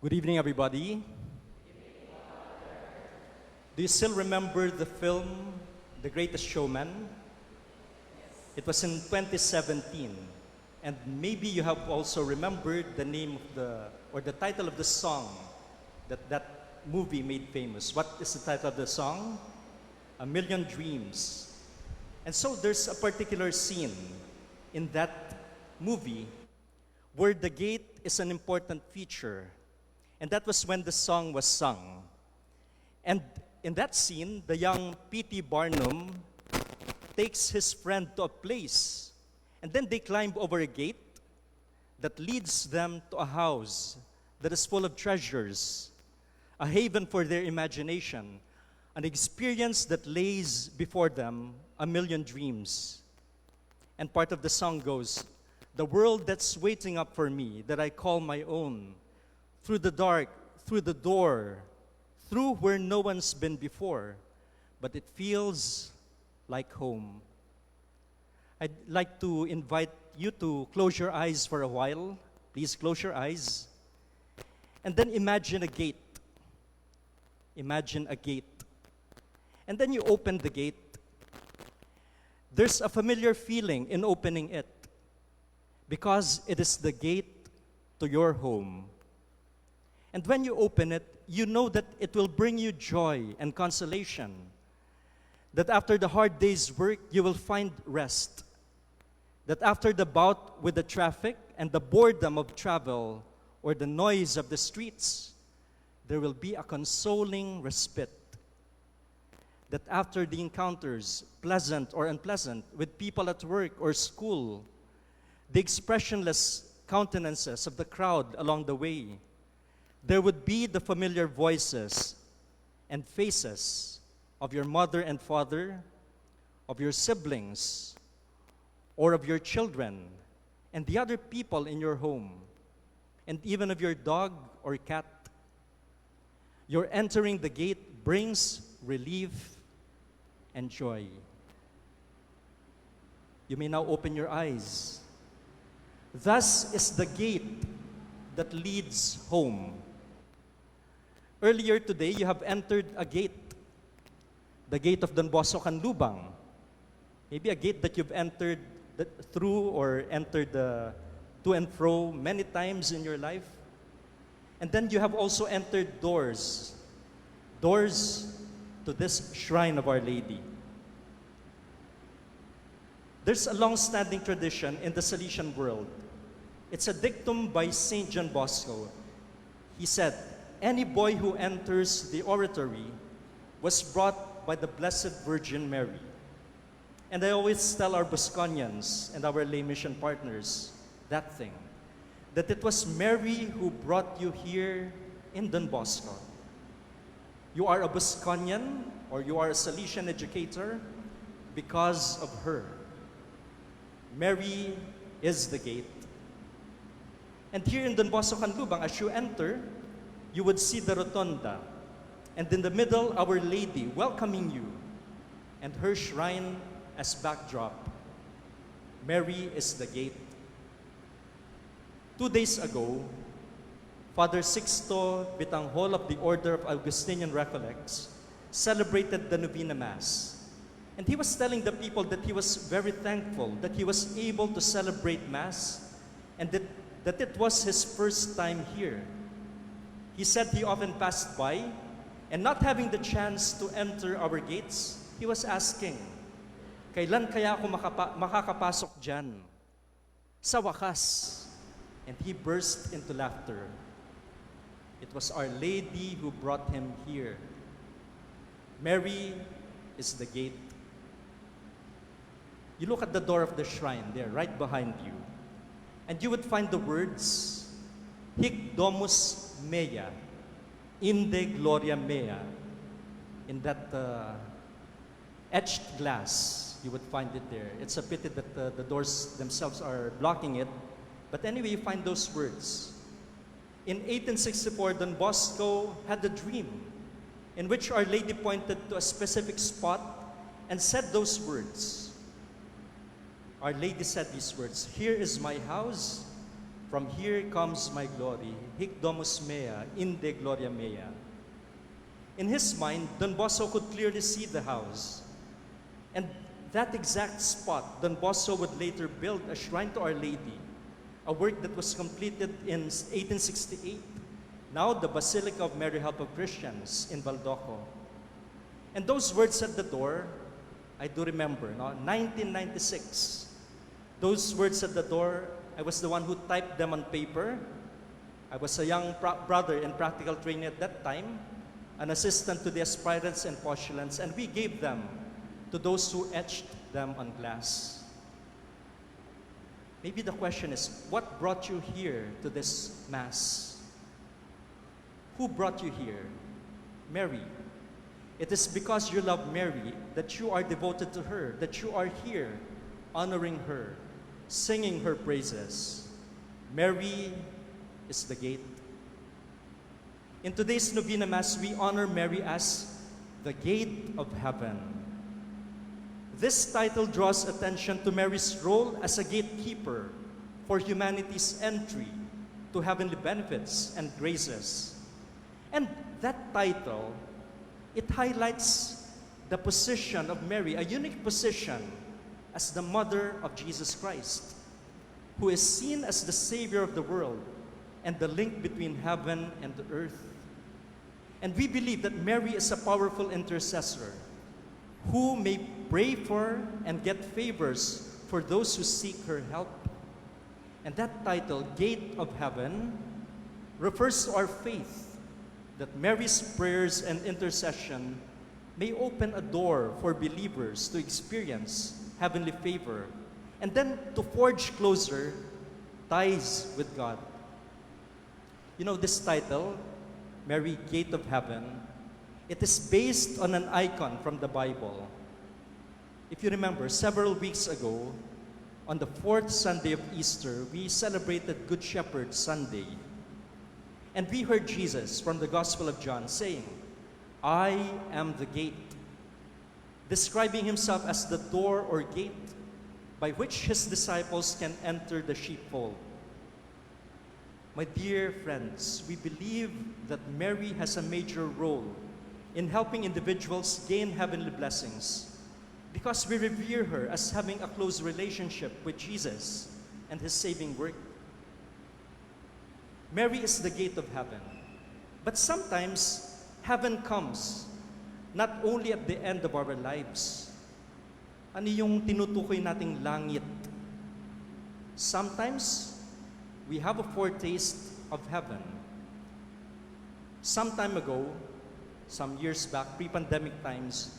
Good evening, everybody. Do you still remember the film, The Greatest Showman? It was in 2017. And maybe you have also remembered the name of the title of the song that movie made famous. What is the title of the song? A Million Dreams. And so there's a particular scene in that movie where the gate is an important feature. And that was when the song was sung. And in that scene, the young P.T. Barnum takes his friend to a place. And then they climb over a gate that leads them to a house that is full of treasures, a haven for their imagination, an experience that lays before them a million dreams. And part of the song goes, "The world that's waiting up for me, that I call my own, through the dark, through the door, through where no one's been before, but it feels like home." I'd like to invite you to close your eyes for a while. Please close your eyes. And then imagine a gate. Imagine a gate. And then you open the gate. There's a familiar feeling in opening it because it is the gate to your home. And when you open it, you know that it will bring you joy and consolation. That after the hard day's work, you will find rest. That after the bout with the traffic and the boredom of travel or the noise of the streets, there will be a consoling respite. That after the encounters, pleasant or unpleasant, with people at work or school, the expressionless countenances of the crowd along the way, there would be the familiar voices and faces of your mother and father, of your siblings, or of your children, and the other people in your home, and even of your dog or cat. Your entering the gate brings relief and joy. You may now open your eyes. Thus is the gate that leads home. Earlier today, you have entered a gate, the gate of Don Bosco Canlubang. Maybe a gate that you've entered through or entered to and fro many times in your life. And then you have also entered doors to this shrine of Our Lady. There's a long-standing tradition in the Salesian world. It's a dictum by St. John Bosco. He said, "Any boy who enters the oratory was brought by the Blessed Virgin Mary." And I always tell our Bosconians and our lay mission partners that thing, that it was Mary who brought you here in Don Bosco. You are a Bosconian or you are a Salesian educator because of her. Mary is the gate. And here in Don Bosco Canlubang, as you enter, you would see the rotunda, and in the middle, Our Lady welcoming you, and her shrine as backdrop. Mary is the gate. 2 days ago, Father Sixto Bitanghol of the Order of Augustinian Recollects celebrated the Novena Mass. And he was telling the people that he was very thankful that he was able to celebrate Mass and that it was his first time here. He said he often passed by, and not having the chance to enter our gates, he was asking, "Kailan kaya ako makakapasok dyan?" Sa wakas. And he burst into laughter. It was Our Lady who brought him here. Mary is the gate. You look at the door of the shrine there, right behind you, and you would find the words, "Hic Domus Mea, Inde Gloria Mea." In that etched glass, you would find it there. It's a pity that the doors themselves are blocking it. But anyway, you find those words. In 1864, Don Bosco had a dream in which Our Lady pointed to a specific spot and said those words. Our Lady said these words, "Here is my house, From here comes my glory, hic domus mea, inde gloria mea. In his mind, Don Bosco could clearly see the house. And that exact spot, Don Bosco would later build a shrine to Our Lady, a work that was completed in 1868, now the Basilica of Mary Help of Christians in Baldoco. And those words at the door, I do remember, no? 1996. Those words at the door, I was the one who typed them on paper. I was a young brother in practical training at that time, an assistant to the aspirants and postulants, and we gave them to those who etched them on glass. Maybe the question is, what brought you here to this Mass? Who brought you here? Mary. It is because you love Mary that you are devoted to her, that you are here honoring her, singing her praises. Mary is the gate. In today's Novena Mass, we honor Mary as the gate of heaven. This title draws attention to Mary's role as a gatekeeper for humanity's entry to heavenly benefits and graces. And that title, it highlights the position of Mary, a unique position as the mother of Jesus Christ, who is seen as the Savior of the world and the link between heaven and the earth. And we believe that Mary is a powerful intercessor who may pray for and get favors for those who seek her help. And that title, Gate of Heaven, refers to our faith that Mary's prayers and intercession may open a door for believers to experience heavenly favor and then to forge closer ties with God. You know, this title, Mary, Gate of Heaven, it is based on an icon from the Bible. If you remember, several weeks ago, on the fourth Sunday of Easter, we celebrated Good Shepherd Sunday. And we heard Jesus from the Gospel of John saying, I am the gate, describing himself as the door or gate by which his disciples can enter the sheepfold. My dear friends, we believe that Mary has a major role in helping individuals gain heavenly blessings because we revere her as having a close relationship with Jesus and his saving work. Mary is the gate of heaven. But sometimes, heaven comes not only at the end of our lives. Ano yung tinutukoy nating langit? Sometimes, we have a foretaste of heaven. Some time ago, some years back, pre-pandemic times,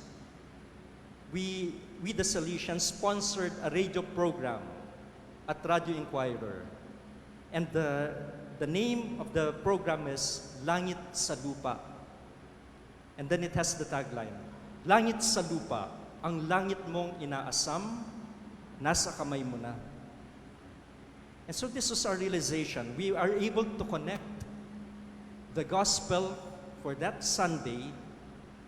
we the Salesians sponsored a radio program at Radio Inquirer. And the name of the program is Langit sa Lupa. And then it has the tagline, Langit sa Lupa, ang langit mong inaasam, nasa kamay mo na. And so this was our realization. We are able to connect the gospel for that Sunday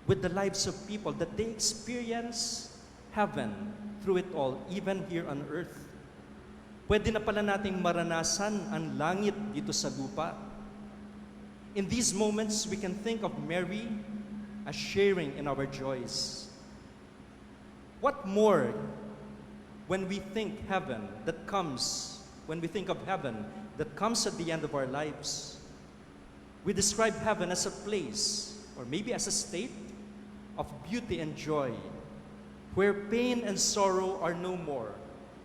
with the lives of people, that they experience heaven through it all, even here on earth. Pwede na pala nating maranasan ang langit dito sa lupa. In these moments, we can think of Mary as sharing in our joys. What more when we think heaven that comes, when we think of heaven that comes at the end of our lives? We describe heaven as a place, or maybe as a state, of beauty and joy, where pain and sorrow are no more,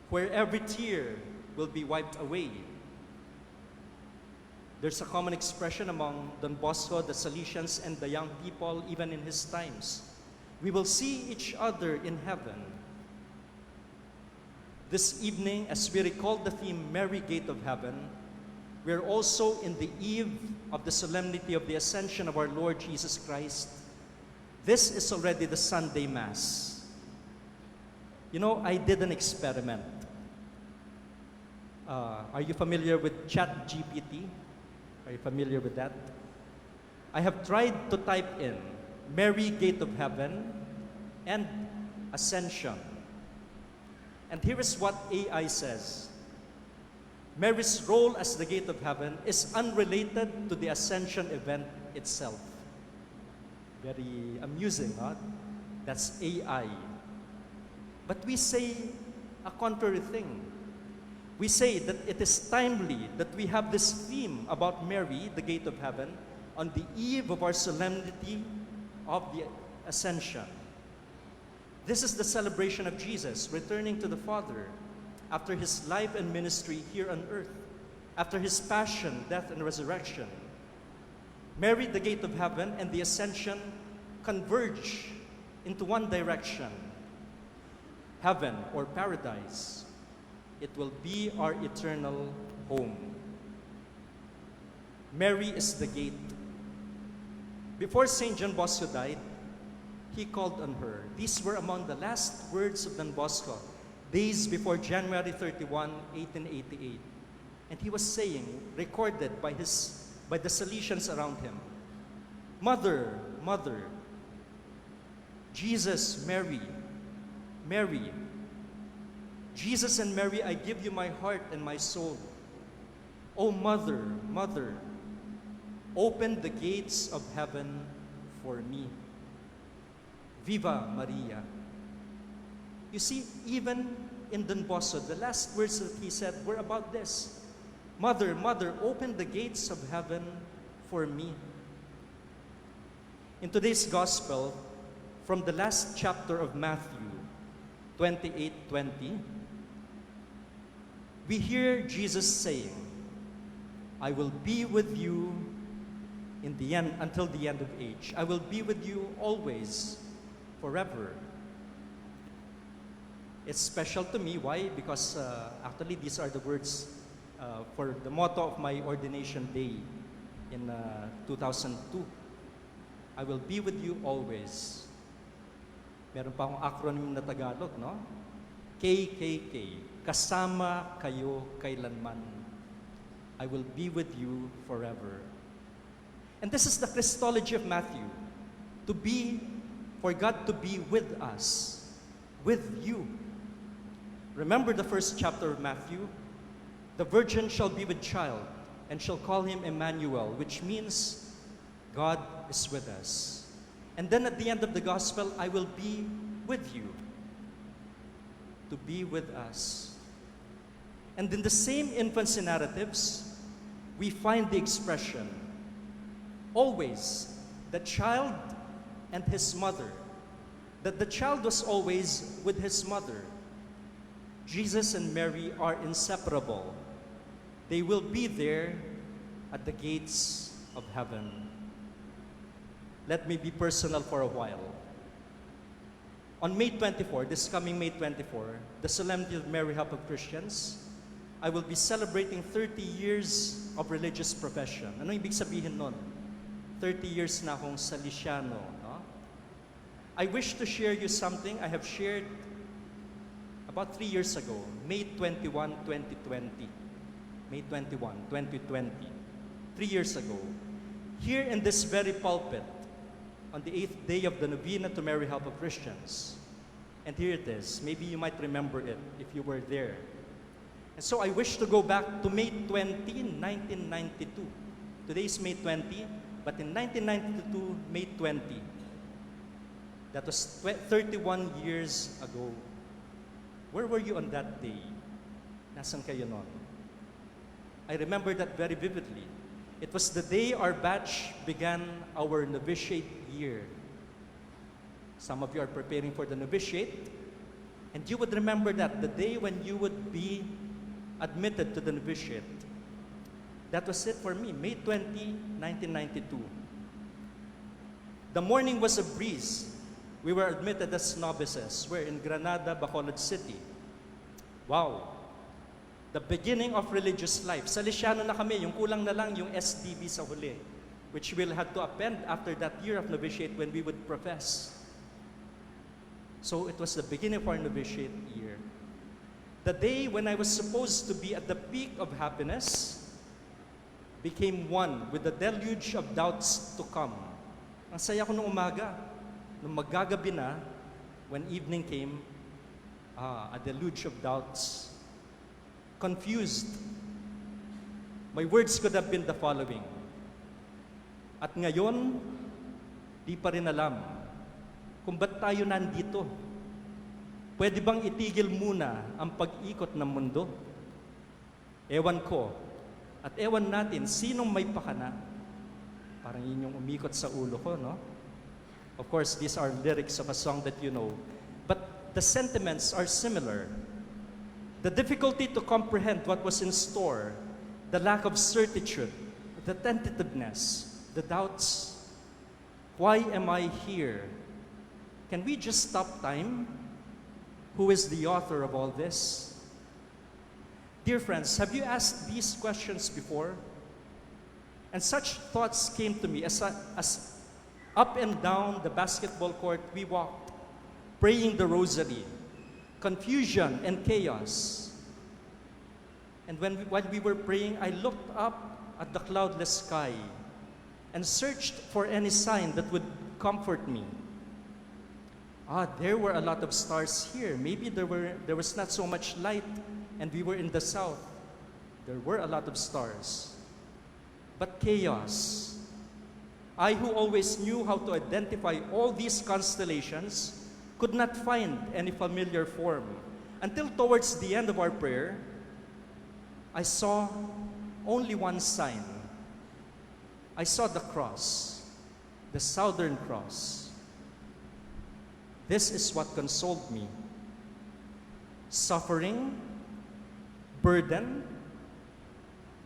where every tear will be wiped away. There's a common expression among Don Bosco, the Salesians, and the young people, even in his times. We will see each other in heaven. This evening, as we recall the theme, Mary, Gate of Heaven, we are also in the eve of the solemnity of the Ascension of our Lord Jesus Christ. This is already the Sunday Mass. You know, I did an experiment. Are you familiar with ChatGPT? Are you familiar with that? I have tried to type in Mary, Gate of Heaven and Ascension. And here is what AI says. Mary's role as the gate of heaven is unrelated to the Ascension event itself. Very amusing, huh? That's AI. But we say a contrary thing. We say that it is timely that we have this theme about Mary, the gate of heaven, on the eve of our solemnity of the Ascension. This is the celebration of Jesus returning to the Father after his life and ministry here on earth, after his passion, death, and resurrection. Mary, the gate of heaven, and the Ascension converge into one direction, heaven or paradise. It will be our eternal home. Mary is the gate. Before St. John Bosco died, he called on her. These were among the last words of Don Bosco, days before January 31, 1888. And he was saying, recorded by the Salesians around him, "Mother, Mother, Jesus, Mary, Mary, Jesus and Mary, I give you my heart and my soul. Oh, Mother, Mother, open the gates of heaven for me. Viva Maria." You see, even in Don Bosco, the last words that he said were about this. Mother, Mother, open the gates of heaven for me. In today's gospel, from the last chapter of Matthew 28:20, we hear Jesus saying, "I will be with you in the end, until the end of age. I will be with you always, forever." It's special to me. Why? Because actually these are the words for the motto of my ordination day in 2002. I will be with you always. Meron pa akong acronym na Tagalog, no? KKK. Kasama kayo kailanman. I will be with you forever. And this is the Christology of Matthew. For God to be with us, with you. Remember the first chapter of Matthew? The virgin shall be with child and shall call him Emmanuel, which means God is with us. And then at the end of the gospel, I will be with you. To be with us. And in the same infancy narratives, we find the expression, always, the child and his mother. That the child was always with his mother. Jesus and Mary are inseparable. They will be there at the gates of heaven. Let me be personal for a while. On May 24, this coming May 24, the Solemnity of Mary, Help of Christians, I will be celebrating 30 years of religious profession. Ano ibig sabihin nun? 30 years na akong Salesiano. No? I wish to share you something I have shared about 3 years ago, May 21, 2020. May 21, 2020. 3 years ago. Here in this very pulpit, on the 8th day of the Novena to Mary, Help of Christians. And here it is. Maybe you might remember it if you were there. And so I wish to go back to May 20, 1992. Today is May 20, but in 1992, May 20. That was 31 years ago. Where were you on that day? Nasaan kayo nun? I remember that very vividly. It was the day our batch began our novitiate year. Some of you are preparing for the novitiate, and you would remember that, the day when you would be admitted to the novitiate. That was it for me, May 20, 1992. The morning was a breeze. We were admitted as novices. We're in Granada, Bacolod City. Wow! The beginning of religious life. Salesiano na kami, yung kulang na lang yung SDB sa huli, which we'll have to append after that year of novitiate when we would profess. So it was the beginning of our novitiate year. The day when I was supposed to be at the peak of happiness became one with the deluge of doubts to come. Ang saya ko nung umaga. Nung maggagabi na, when evening came, a deluge of doubts. Confused. My words could have been the following: at ngayon, di pa rin alam kung ba't tayo nandito. Pwede bang itigil muna ang pag-ikot ng mundo? Ewan ko, at ewan natin sinong may pakana. Parang yun yung umikot sa ulo ko, no? Of course, these are lyrics of a song that you know. But the sentiments are similar. The difficulty to comprehend what was in store, the lack of certitude, the tentativeness, the doubts. Why am I here? Can we just stop time? Who is the author of all this? Dear friends, have you asked these questions before? And such thoughts came to me as up and down the basketball court we walked, praying the rosary, confusion and chaos. And while we were praying, I looked up at the cloudless sky and searched for any sign that would comfort me. There were a lot of stars here. Maybe there was not so much light and we were in the south. There were a lot of stars. But chaos. I, who always knew how to identify all these constellations, could not find any familiar form until towards the end of our prayer, I saw only one sign. I saw the cross, the Southern Cross. This is what consoled me. Suffering, burden,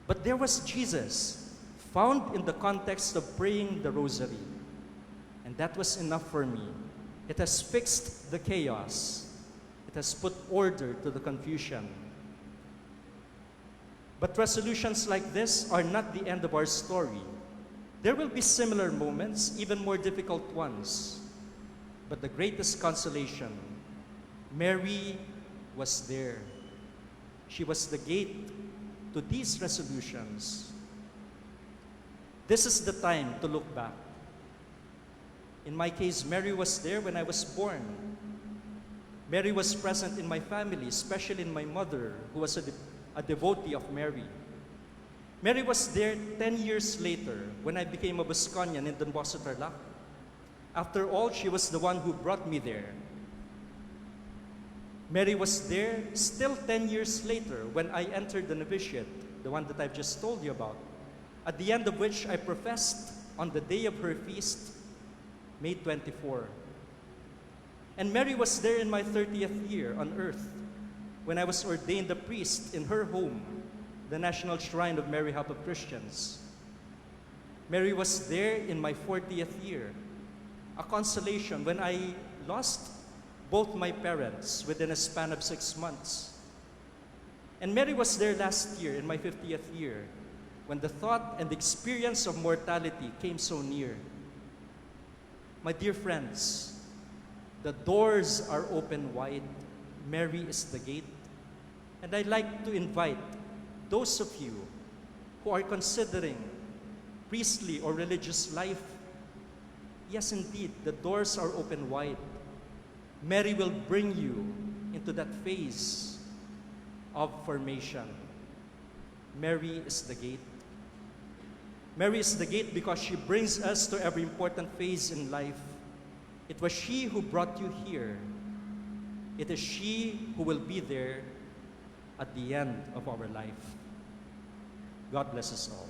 but there was Jesus, found in the context of praying the rosary. And that was enough for me. It has fixed the chaos. It has put order to the confusion. But resolutions like this are not the end of our story. There will be similar moments, even more difficult ones. But the greatest consolation, Mary was there. She was the gate to these resolutions. This is the time to look back. In my case, Mary was there when I was born. Mary was present in my family, especially in my mother, who was a devotee of Mary. Mary was there 10 years later when I became a Busconian in Don Bosco, Tarlac. After all, she was the one who brought me there. Mary was there still 10 years later when I entered the novitiate, the one that I've just told you about, at the end of which I professed on the day of her feast, May 24. And Mary was there in my 30th year on earth when I was ordained a priest in her home, the National Shrine of Mary Help of Christians. Mary was there in my 40th year, a consolation when I lost both my parents within a span of 6 months. And Mary was there last year in my 50th year when the thought and experience of mortality came so near. My dear friends, the doors are open wide. Mary is the gate. And I'd like to invite those of you who are considering priestly or religious life. Yes, indeed, the doors are open wide. Mary will bring you into that phase of formation. Mary is the gate. Mary is the gate because she brings us to every important phase in life. It was she who brought you here. It is she who will be there at the end of our life. God bless us all.